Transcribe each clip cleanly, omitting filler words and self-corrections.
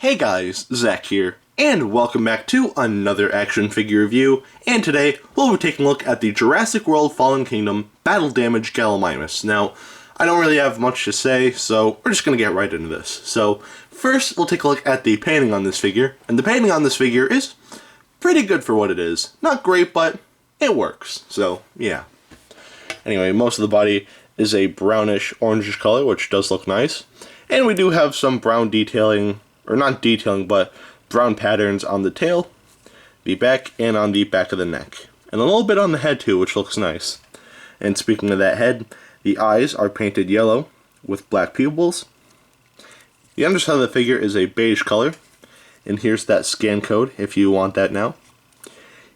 Hey guys, Zach here, and welcome back to another action figure review, and today we'll be taking a look at the Jurassic World Fallen Kingdom Battle Damage Gallimimus. Now, I don't really have much to say, so we're just going to get right into this. So, first we'll take a look at the painting on this figure, and the painting on this figure is pretty good for what it is. Not great, but it works, so yeah. Anyway, most of the body is a brownish orangish color, which does look nice, and we do have some brown detailing, or not detailing, but brown patterns on the tail, the back, and on the back of the neck. And a little bit on the head too, which looks nice. And speaking of that head, the eyes are painted yellow with black pupils. The underside of the figure is a beige color. And here's that scan code if you want that now.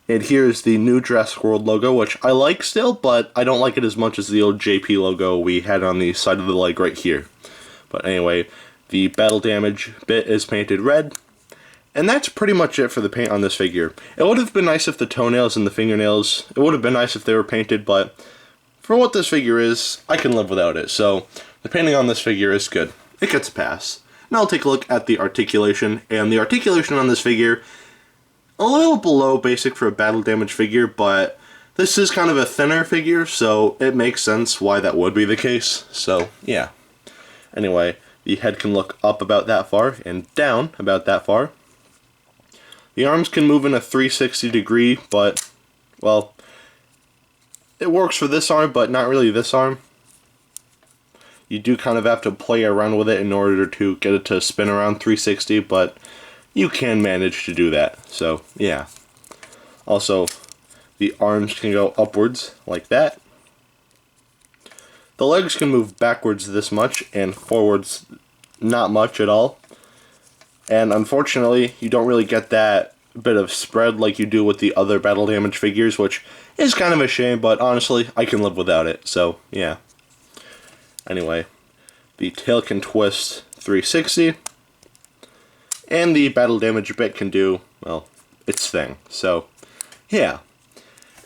And here's the new Jurassic World logo, which I like still, but I don't like it as much as the old JP logo we had on the side of the leg right here. But anyway, the battle damage bit is painted red, and that's pretty much it for the paint on this figure. It would have been nice if the toenails and the fingernails, it would have been nice if they were painted, but for what this figure is, I can live without it. So the painting on this figure is good. It gets a pass. Now I'll take a look at the articulation, and the articulation on this figure, a little below basic for a battle damage figure, but this is kind of a thinner figure, so it makes sense why that would be the case. So yeah. Anyway, the head can look up about that far and down about that far. The arms can move in a 360 degree, but, well, it works for this arm, but not really this arm. You do kind of have to play around with it in order to get it to spin around 360, but you can manage to do that, so yeah. Also, the arms can go upwards like that. The legs can move backwards this much and forwards not much at all. And unfortunately, you don't really get that bit of spread like you do with the other battle damage figures, which is kind of a shame, but honestly, I can live without it, so yeah. Anyway, the tail can twist 360, and the battle damage bit can do, well, its thing, so yeah.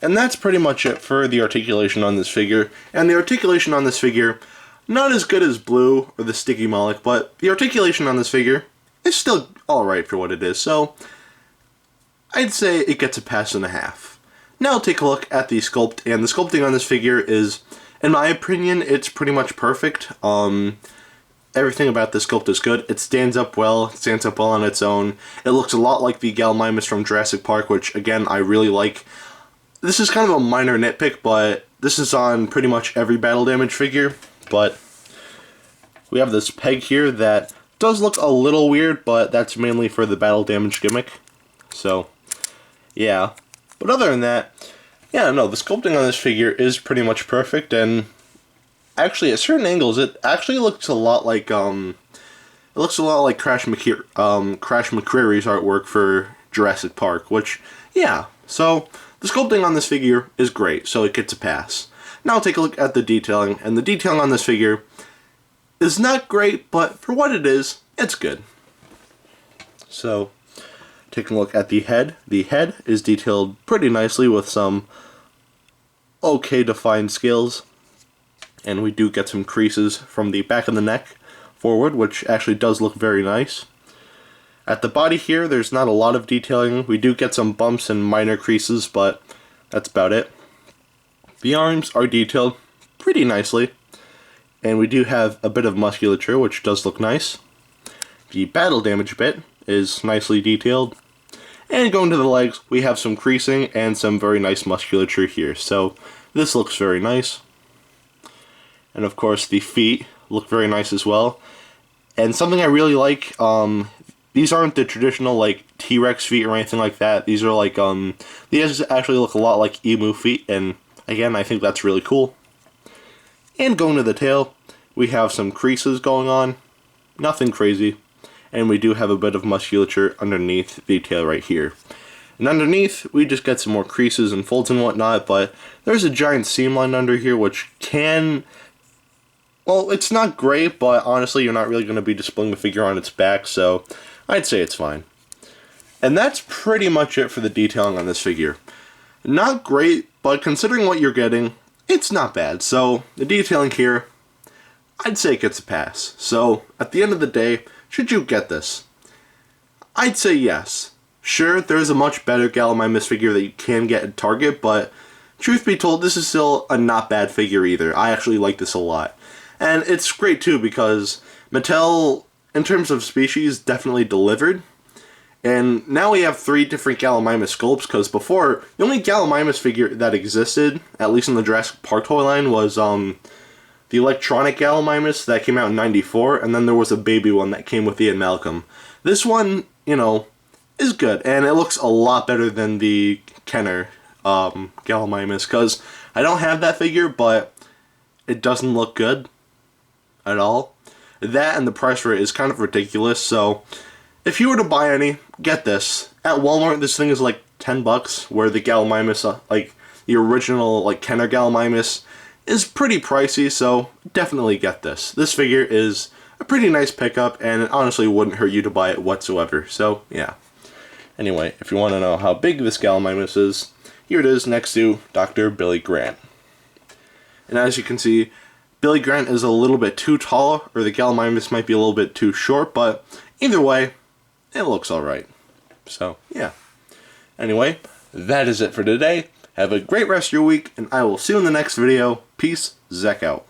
And that's pretty much it for the articulation on this figure. And the articulation on this figure, not as good as Blue or the Sticky Moloch, but the articulation on this figure is still alright for what it is. So, I'd say it gets a pass and a half. Now I'll take a look at the sculpt, and the sculpting on this figure is, in my opinion, it's pretty much perfect. Everything about the sculpt is good. It stands up well on its own. It looks a lot like the Gallimimus from Jurassic Park, which, again, I really like. This is kind of a minor nitpick, but this is on pretty much every battle damage figure. But we have this peg here that does look a little weird, but that's mainly for the battle damage gimmick. So, yeah. But other than that, yeah, no, the sculpting on this figure is pretty much perfect, and actually at certain angles it actually looks a lot like Crash McCreary's artwork for Jurassic Park, which, yeah, so the sculpting on this figure is great, so it gets a pass. Now I'll take a look at the detailing, and the detailing on this figure is not great, but for what it is, it's good. So, taking a look at the head is detailed pretty nicely with some okay defined scales, and we do get some creases from the back of the neck forward, which actually does look very nice. At the body here, there's not a lot of detailing. We do get some bumps and minor creases, but that's about it. The arms are detailed pretty nicely, and we do have a bit of musculature, which does look nice. The battle damage bit is nicely detailed. And going to the legs, we have some creasing and some very nice musculature here, so this looks very nice. And of course, the feet look very nice as well. And something I really like, these aren't the traditional, like, T-Rex feet or anything like that. These are, like, these actually look a lot like emu feet, and, again, I think that's really cool. And going to the tail, we have some creases going on. Nothing crazy. And we do have a bit of musculature underneath the tail right here. And underneath, we just get some more creases and folds and whatnot, but there's a giant seam line under here, which can, well, it's not great, but honestly, you're not really going to be displaying the figure on its back, so I'd say it's fine. And that's pretty much it for the detailing on this figure. Not great, but considering what you're getting, it's not bad. So, the detailing here, I'd say it gets a pass. So, at the end of the day, should you get this? I'd say yes. Sure, there's a much better Gallimimus figure that you can get at Target, but truth be told, this is still a not bad figure either. I actually like this a lot. And it's great too because Mattel, in terms of species, definitely delivered. And now we have 3 different Gallimimus sculpts, because before, the only Gallimimus figure that existed, at least in the Jurassic Park toy line, was the electronic Gallimimus that came out in '94, and then there was a baby one that came with the amalgam. This one, is good, and it looks a lot better than the Kenner Gallimimus, because I don't have that figure, but it doesn't look good at all. That and the price for it is kind of ridiculous, so if you were to buy any, get this. At Walmart, this thing is like $10, where the Gallimimus, the original Kenner Gallimimus, is pretty pricey, so definitely get this. This figure is a pretty nice pickup, and it honestly wouldn't hurt you to buy it whatsoever, so yeah. Anyway, if you want to know how big this Gallimimus is, here it is next to Dr. Billy Grant. And as you can see, Billy Grant is a little bit too tall, or the Gallimimus might be a little bit too short, but either way, it looks alright. So, yeah. Anyway, that is it for today. Have a great rest of your week, and I will see you in the next video. Peace, Zach out.